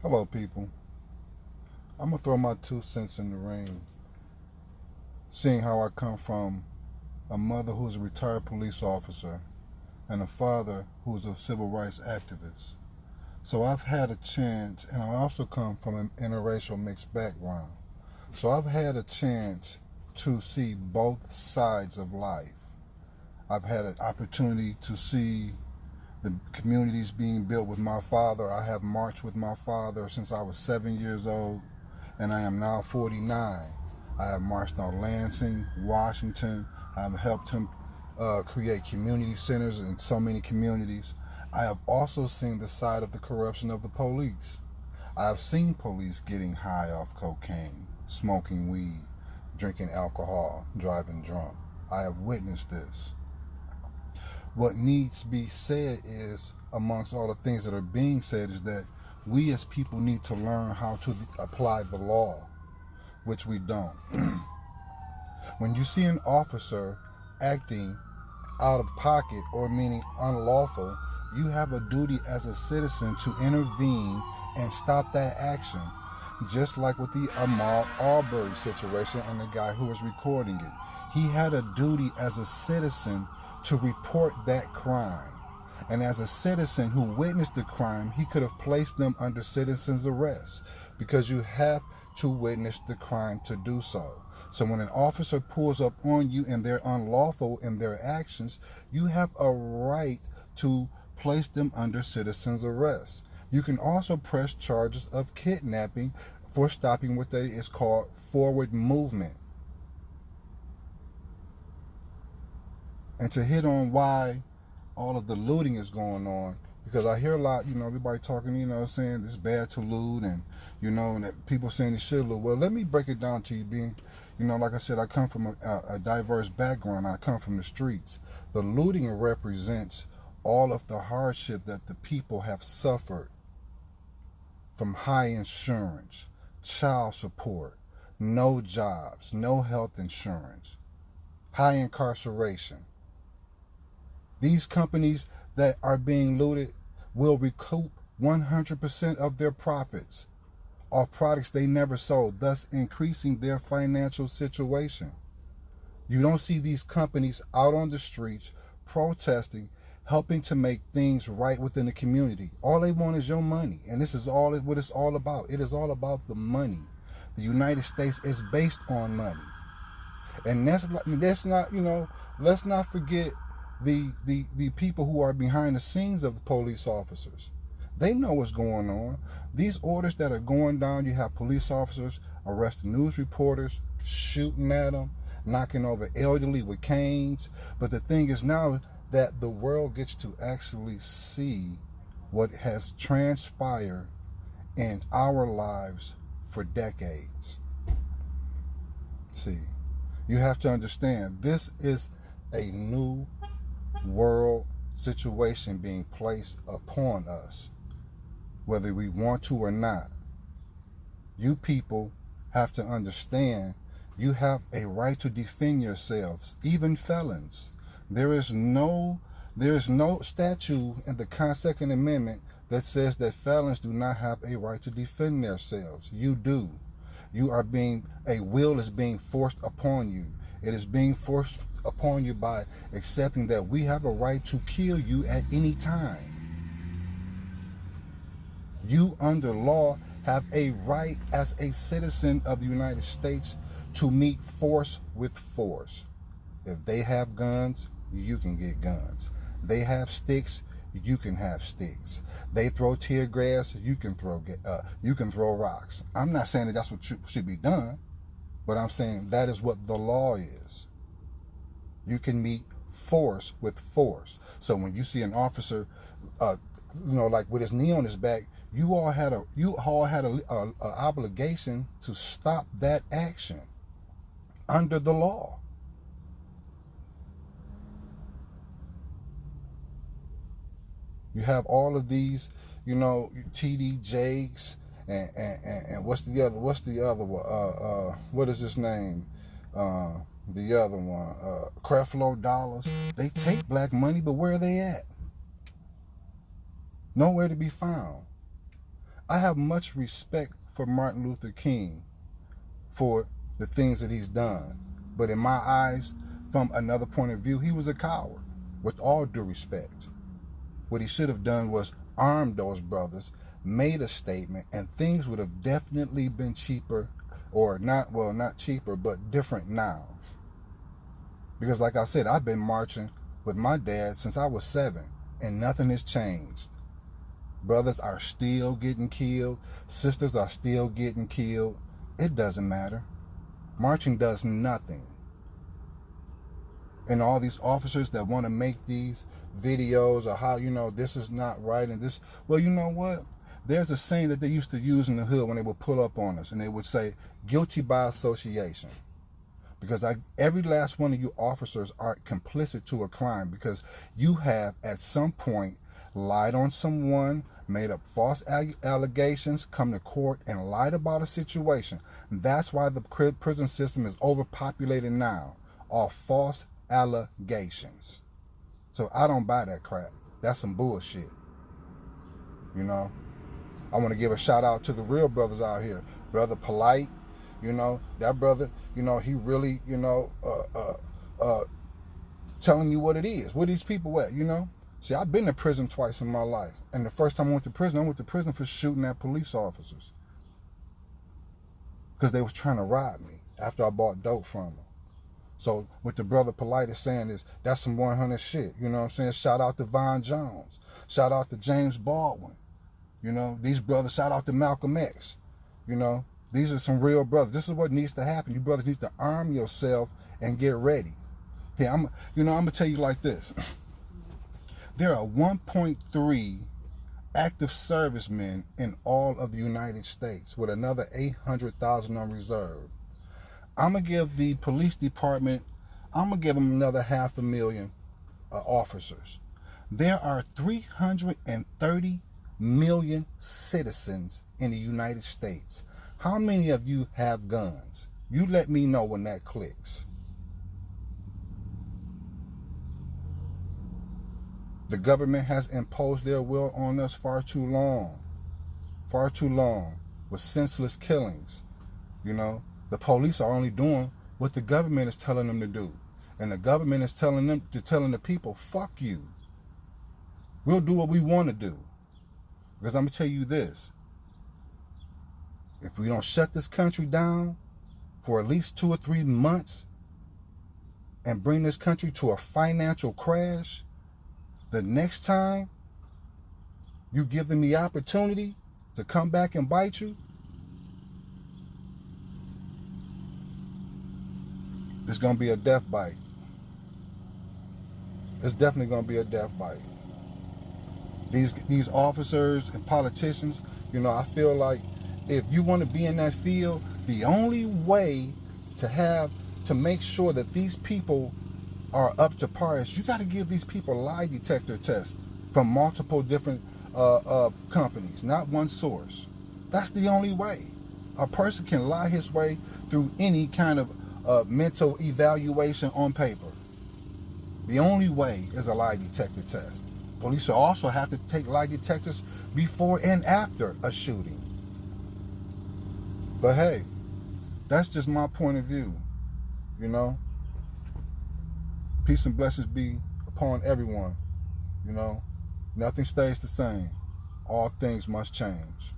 Hello, people. I'm going to throw my 2 cents in the ring, seeing how I come from a mother who's a retired police officer and a father who's a civil rights activist. So I've had a chance, and I also come from an interracial mixed background. So I've had a chance to see both sides of life. I've had an opportunity to see the communities being built with my father. I have marched with my father since I was 7 years old, and I am now 49. I have marched on Lansing, Washington. I've helped him create community centers in so many communities. I have also seen the side of the corruption of the police. I have seen police getting high off cocaine, smoking weed, drinking alcohol, driving drunk. I have witnessed this. What needs to be said is, amongst all the things that are being said, is that we as people need to learn how to apply the law, which we don't. When you see an officer acting out of pocket, or meaning unlawful, you have a duty as a citizen to intervene and stop that action. Just like with the Ahmaud Arbery situation and the guy who was recording it. He had a duty as a citizen to report that crime. And as a citizen who witnessed the crime, he could have placed them under citizen's arrest, because you have to witness the crime to do so. So when an officer pulls up on you and they're unlawful in their actions, you have a right to place them under citizen's arrest. You can also press charges of kidnapping for stopping what is called forward movement. And to hit on why all of the looting is going on, because I hear a lot, everybody talking, saying it's bad to loot, and, and that people saying they should loot. Well, let me break it down to you, being, like I said, I come from a diverse background. I come from the streets. The looting represents all of the hardship that the people have suffered from high insurance, child support, no jobs, no health insurance, high incarceration. These companies that are being looted will recoup 100% of their profits off products they never sold, thus increasing their financial situation. You don't see these companies out on the streets protesting, helping to make things right within the community. All they want is your money, and this is all what it's all about. It is all about the money. The United States is based on money, and let's not forget the people who are behind the scenes of the police officers. They know what's going on. These orders that are going down, you have police officers arresting news reporters, shooting at them, knocking over elderly with canes. But the thing is now that the world gets to actually see what has transpired in our lives for decades. See, you have to understand, this is a new world situation being placed upon us, whether we want to or not. You people have to understand you have a right to defend yourselves, even felons. There is no statute in the Second Amendment that says that felons do not have a right to defend themselves. You do. A will is being forced upon you. It is being forced upon you by accepting that we have a right to kill you at any time. You, under law, have a right as a citizen of the United States to meet force with force. If they have guns, you can get guns. They have sticks, you can have sticks. They throw tear gas, you can throw rocks. I'm not saying that that's what should be done, but I'm saying that is what the law is. You can meet force with force. So when you see an officer, like with his knee on his back, you all had a obligation to stop that action under the law. You have all of these, TD Jakes and what's the other one? What is his name? The other one, Creflo Dollars. They take black money, but where are they at? Nowhere to be found. I have much respect for Martin Luther King for the things that he's done. But in my eyes, from another point of view, he was a coward, with all due respect. What he should have done was armed those brothers, made a statement, and things would have definitely been cheaper, or not, well, not cheaper, but different now. Because like I said, I've been marching with my dad since I was 7, and nothing has changed. Brothers are still getting killed. Sisters are still getting killed. It doesn't matter. Marching does nothing. And all these officers that want to make these videos of how, you know, this is not right and this, well, you know what? There's a saying that they used to use in the hood when they would pull up on us, and they would say, guilty by association. Because every last one of you officers are complicit to a crime, because you have at some point lied on someone, made up false allegations, come to court and lied about a situation. That's why the prison system is overpopulated now. All false allegations. So I don't buy that crap. That's some bullshit. You know? I want to give a shout out to the real brothers out here. Brother Polite, you know, that brother, you know, he really, you know, telling you what it is. Where these people at, you know? See, I've been to prison twice in my life. And the first time I went to prison for shooting at police officers. Because they was trying to rob me after I bought dope from them. So what the brother Polite is saying is, that's some 100 shit. You know what I'm saying? Shout out to Von Jones. Shout out to James Baldwin. You know, these brothers, shout out to Malcolm X. You know, these are some real brothers. This is what needs to happen. You brothers need to arm yourself and get ready. Here, I'm gonna tell you like this. There are 1.3 active servicemen in all of the United States, with another 800,000 on reserve. I'm gonna give the police department, I'm gonna give them another 500,000 officers. There are 330 million citizens in the United States. How many of you have guns? You let me know when that clicks. The government has imposed their will on us far too long with senseless killings. You know, the police are only doing what the government is telling them to do. And the government is telling the people, fuck you. We'll do what we want to do. Because I'm going to tell you this. If we don't shut this country down for at least 2 or 3 months and bring this country to a financial crash, the next time you give them the opportunity to come back and bite you, it's going to be a death bite. It's definitely going to be a death bite. These officers and politicians, you know, I feel like if you want to be in that field, the only way to make sure that these people are up to par is you got to give these people lie detector tests from multiple different companies, not one source. That's the only way. A person can lie his way through any kind of mental evaluation on paper. The only way is a lie detector test. Police also have to take lie detectors before and after a shooting. But hey, that's just my point of view, you know. Peace and blessings be upon everyone, you know. Nothing stays the same. All things must change.